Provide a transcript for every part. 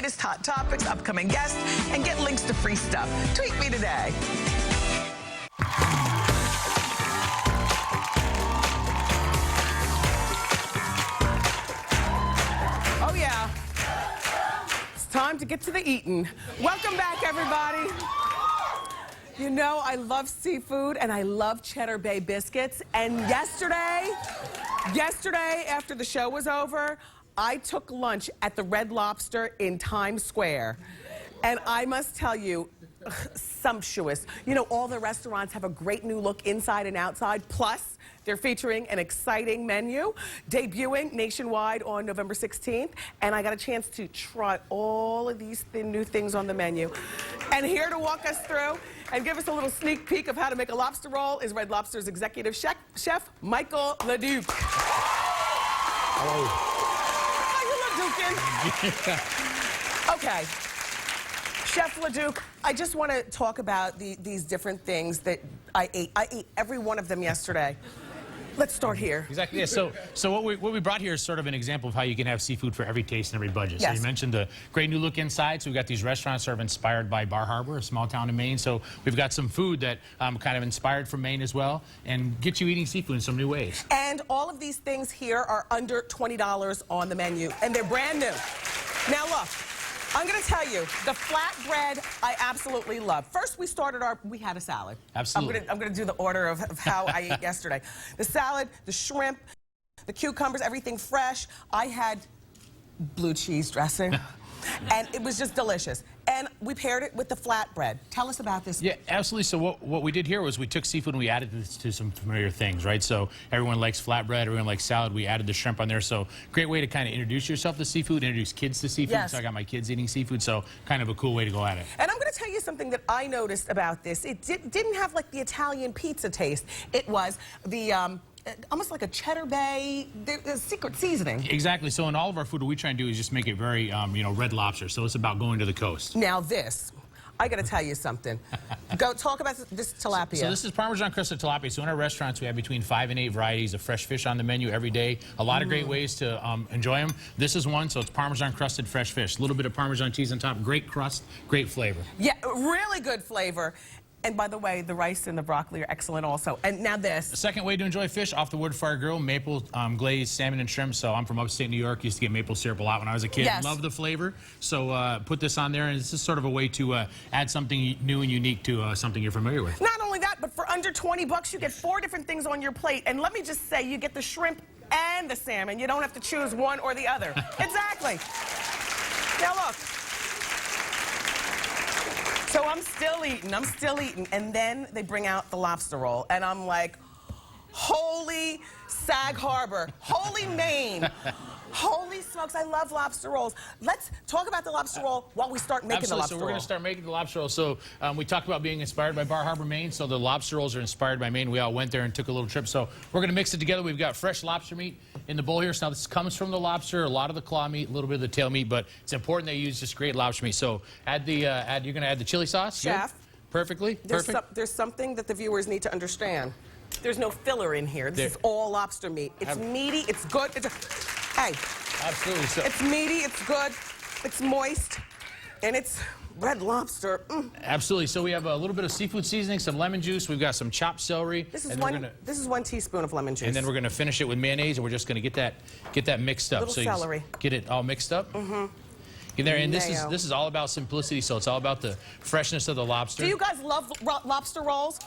latest hot topics, upcoming guests, and get links to free stuff. Tweet me today. Oh, yeah. It's time to get to the eating. Welcome back, everybody. You know, I love seafood and I love Cheddar Bay biscuits. And yesterday, after the show was over, I took lunch at the Red Lobster in Times Square. And I must tell you, sumptuous. You know, all the restaurants have a great new look inside and outside. Plus, they're featuring an exciting menu, debuting nationwide on November 16th. And I got a chance to try all of these new things on the menu. And here to walk us through and give us a little sneak peek of how to make a lobster roll is Red Lobster's executive chef, Michael LeDuc. Hello. How you LeDucin'? Okay. Chef LeDuc, I just want to talk about these different things that I ate. I ate every one of them yesterday. Let's start here. Exactly. Yeah. So what we brought here is sort of an example of how you can have seafood for every taste and every budget. Yes. So you mentioned the great new look inside. So we've got these restaurants sort of inspired by Bar Harbor, a small town in Maine. So we've got some food that kind of inspired from Maine as well, and get you eating seafood in some new ways. And all of these things here are under $20 on the menu, and they're brand new. Now look. I'm going to tell you, the flatbread I absolutely love. First, we had a salad. Absolutely. I'm going to do the order of how I ate yesterday. The salad, the shrimp, the cucumbers, everything fresh. I had blue cheese dressing, and it was just delicious. And we paired it with the flatbread. Tell us about this. Yeah, absolutely. So what we did here was we took seafood and we added it to some familiar things, right? So everyone likes flatbread, everyone likes salad. We added the shrimp on there. So great way to kind of introduce yourself to seafood, introduce kids to seafood. Yes. So I got my kids eating seafood, so kind of a cool way to go at it. And I'm going to tell you something that I noticed about this. It didn't have like the Italian pizza taste. It was the almost like a Cheddar Bay, there's secret seasoning. Exactly. So in all of our food, what we try and do is just make it very, you know, Red Lobster. So it's about going to the coast. Now this, I got to tell you something. Go talk about this tilapia. So this is Parmesan crusted tilapia. So in our restaurants, we have between 5 and 8 varieties of fresh fish on the menu every day. A lot of great ways to enjoy them. This is one, so it's Parmesan crusted fresh fish. A little bit of Parmesan cheese on top. Great crust, great flavor. Yeah, really good flavor. And by the way, the rice and the broccoli are excellent also. And now this. The second way to enjoy fish, off the wood fire grill, maple glazed salmon and shrimp. So I'm from upstate New York. Used to get maple syrup a lot when I was a kid. Yes. Love the flavor. So put this on there, and it's just sort of a way to add something new and unique to something you're familiar with. Not only that, but for under 20 bucks, you get 4 different things on your plate. And let me just say, you get the shrimp and the salmon. You don't have to choose one or the other. Exactly. Now look. So I'm still eating, and then they bring out the lobster roll, and I'm like, holy Sag Harbor, holy Maine, holy smokes, I love lobster rolls. Let's talk about the lobster roll while we start making the lobster roll. So we're going to start making the lobster roll. So we talked about being inspired by Bar Harbor, Maine, so the lobster rolls are inspired by Maine. We all went there and took a little trip. So we're going to mix it together. We've got fresh lobster meat in the bowl here. So now this comes from the lobster, a lot of the claw meat, a little bit of the tail meat, but it's important they use just great lobster meat. So you're going to add the chili sauce. Chef. Good? Perfectly. Perfect. There's something that the viewers need to understand. There's no filler in here. This is all lobster meat. It's meaty, it's good. Hey. Absolutely. So it's meaty, it's good, it's moist, and it's Red Lobster. Absolutely. So we have a little bit of seafood seasoning, some lemon juice. We've got some chopped celery. This is 1 teaspoon of lemon juice. And then we're going to finish it with mayonnaise, and we're just going to get that mixed up. Little so celery. Get it all mixed up. Get there, and this is all about simplicity. So it's all about the freshness of the lobster. Do you guys love lobster rolls?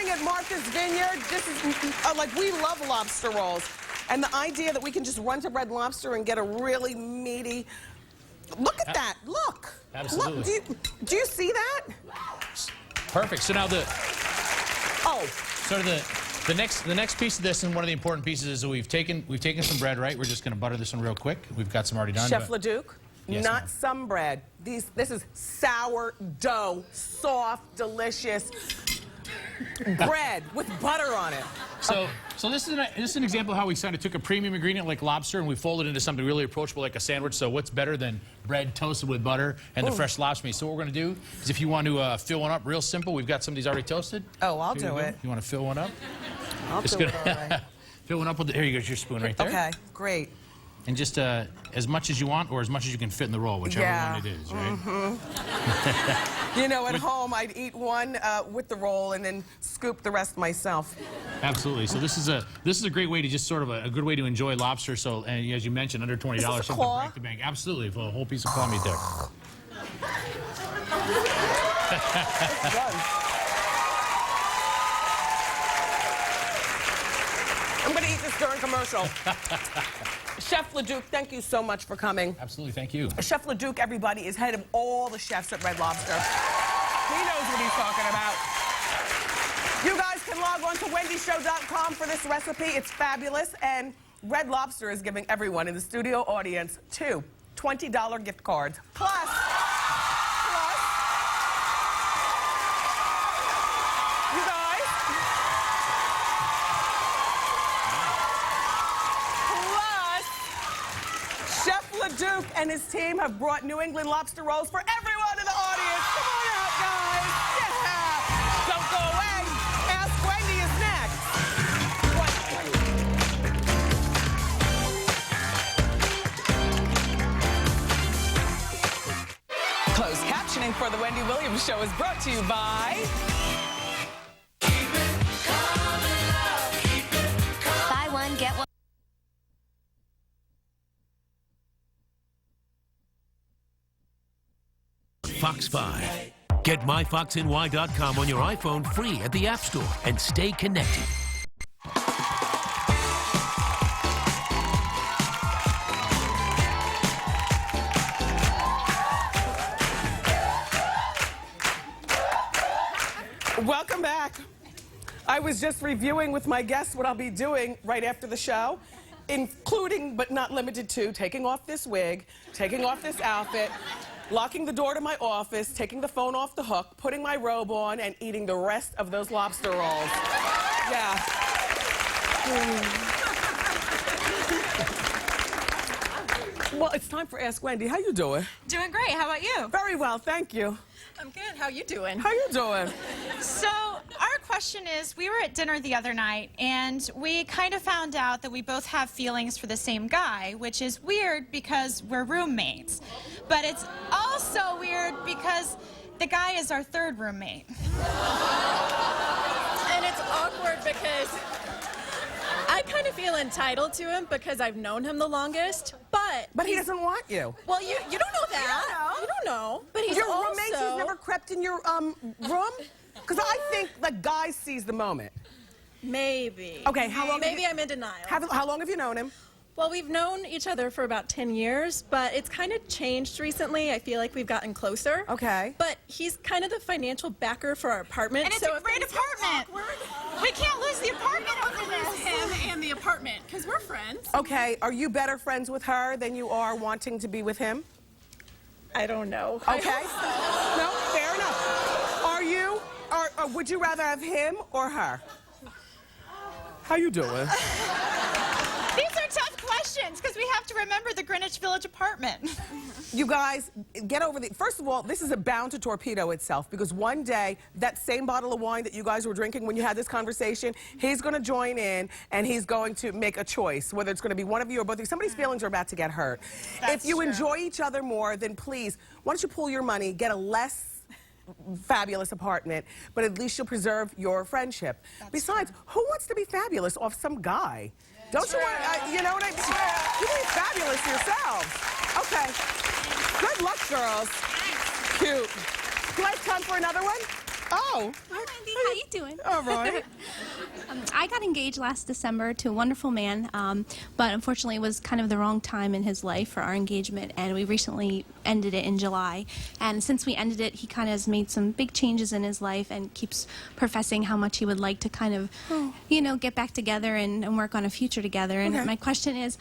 At Martha's Vineyard, this is like, we love lobster rolls, and the idea that we can just run to Red Lobster and get a really meaty, look at that, look. Absolutely. Look, do you see that? Perfect. So now sort of the next piece of this, and one of the important pieces, is that we've taken some bread, right? We're just going to butter this one real quick. We've got some already done. Chef LeDuc, yes, not some bread. This is sourdough, soft, delicious bread with butter on it. So this is an example of how we kind of took a premium ingredient like lobster and we folded it into something really approachable like a sandwich. So what's better than bread toasted with butter and the fresh lobster meat? So what we're going to do is, if you want to fill one up, real simple. We've got some of these already toasted. Oh, I'll do it. You want to fill one up? I'll do it all right. Fill one up with here you go, your spoon right there. Okay, great. And just as much as you want or as much as you can fit in the roll, whichever one it is, right? You know, at home, I'd eat one with the roll and then scoop the rest myself. Absolutely. So this is a great way to just sort of a good way to enjoy lobster. So, and as you mentioned, under $20, something to break the bank. Absolutely, for a whole piece of claw meat there. I'm going to eat this during commercial. Chef LeDuc, thank you so much for coming. Absolutely, thank you. Chef LeDuc, everybody, is head of all the chefs at Red Lobster. He knows what he's talking about. You guys can log on to wendyshow.com for this recipe. It's fabulous. And Red Lobster is giving everyone in the studio audience two $20 gift cards. Plus, you guys, Chef LeDuc and his team have brought New England lobster rolls for everyone in the audience. Come on out, guys. Yeah. Don't go away. Ask Wendy is next. Closed captioning for the Wendy Williams Show is brought to you by... Buy one, get one. Fox 5. Get myfoxny.com on your iPhone free at the App Store and stay connected. Welcome back. I was just reviewing with my guests what I'll be doing right after the show, including but not limited to taking off this wig, taking off this outfit, locking the door to my office, taking the phone off the hook, putting my robe on, and eating the rest of those lobster rolls. Yeah. Well, it's time for Ask Wendy. How you doing? Doing great. How about you? Very well, thank you. I'm good. How you doing? How you doing? So our question is, we were at dinner the other night, and we kind of found out that we both have feelings for the same guy, which is weird because we're roommates. But it's also weird because the guy is our third roommate. And it's awkward because I kind of feel entitled to him because I've known him the longest, But he doesn't want you. well, you don't know that. You don't know. But he's Your also roommate, he's never crept in your room? Because I think the guy sees the moment. maybe. Okay, how long? Maybe I'm in denial. How long have you known him? Well, we've known each other for about 10 years, but it's kind of changed recently. I feel like we've gotten closer. Okay. But he's kind of the financial backer for our apartment. And it's so a if great things get apartment. We can't lose the apartment over this. him and the apartment, because we're friends. Okay, are you better friends with her than you are wanting to be with him? I don't know. Okay. No, fair enough. Are you, or would you rather have him or her? How you doing? These are tough questions because we have to remember the Greenwich Village apartment. You guys, get over the... First of all, this is bound to torpedo itself because one day, that same bottle of wine that you guys were drinking when you had this conversation, he's going to join in and he's going to make a choice, whether it's going to be one of you or both of you. Somebody's feelings are about to get hurt. That's if you true. enjoy each other more, then please, why don't you pool your money, get a less fabulous apartment, but at least you'll preserve your friendship. Besides, who wants to be fabulous off some guy? Don't you want, you know what I mean? You be fabulous yourselves. Okay. Good luck, girls. Cute. Do I have time for another one? Oh. Hi, Wendy. How you doing? All right. I got engaged last December to a wonderful man, but unfortunately it was kind of the wrong time in his life for our engagement, and we recently ended it in July. And since we ended it, he kind of has made some big changes in his life and keeps professing how much he would like to kind of, you know, get back together and work on a future together. And Okay. my question is,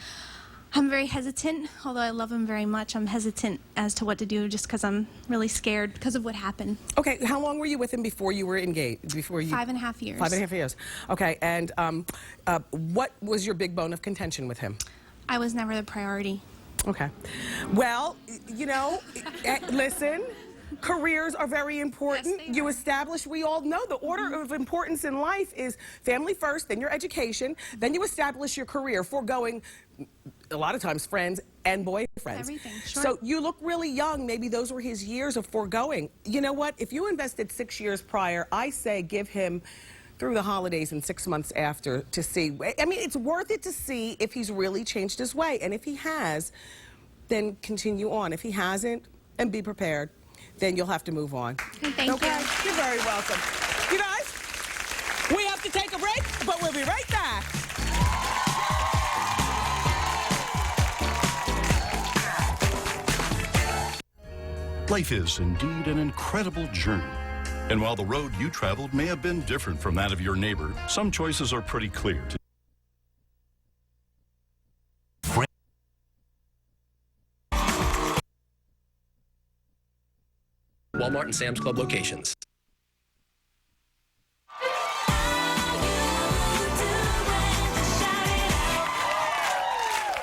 I'm very hesitant, although I love him very much. I'm hesitant as to what to do just because I'm really scared because of what happened. Okay, how long were you with him before you were engaged? 5.5 years. 5.5 years. Okay, and what was your big bone of contention with him? I was never the priority. Okay. Well, you know, listen, careers are very important. Yes, they You are. establish, we all know the order of importance in life is family first, then your education, then you establish your career, foregoing a lot of times friends and boyfriends. Everything, sure. So you look really young. Maybe those were his years of foregoing. You know what? If you invested 6 years prior, I say give him through the holidays and 6 months after to see. I mean, it's worth it to see if he's really changed his way. And if he has, then continue on. If he hasn't, and be prepared, then you'll have to move on. Thank you. You're very welcome. You guys, we have to take a break, but we'll be right back. Life is indeed an incredible journey. And while the road you traveled may have been different from that of your neighbor, some choices are pretty clear. Walmart and Sam's Club locations.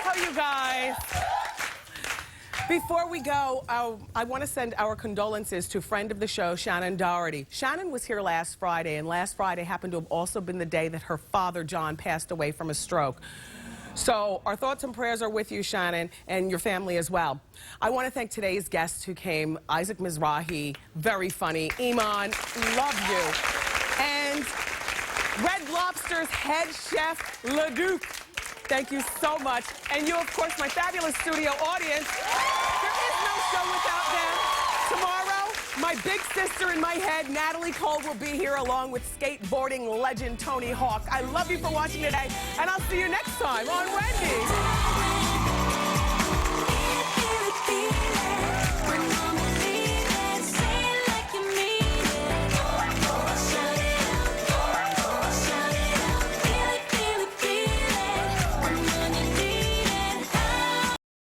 How are you guys? Before we go, I want to send our condolences to friend of the show, Shannon Doherty. Shannon was here last Friday, and last Friday happened to have also been the day that her father, John, passed away from a stroke. So our thoughts and prayers are with you, Shannon, and your family as well. I want to thank today's guests who came. Isaac Mizrahi, very funny. Iman, love you. And Red Lobster's head chef, LeDuc. Thank you so much. And you, of course, my fabulous studio audience. There is no show without them. Tomorrow, my big sister in my head, Natalie Cole, will be here along with skateboarding legend Tony Hawk. I love you for watching today, and I'll see you next time on Wendy.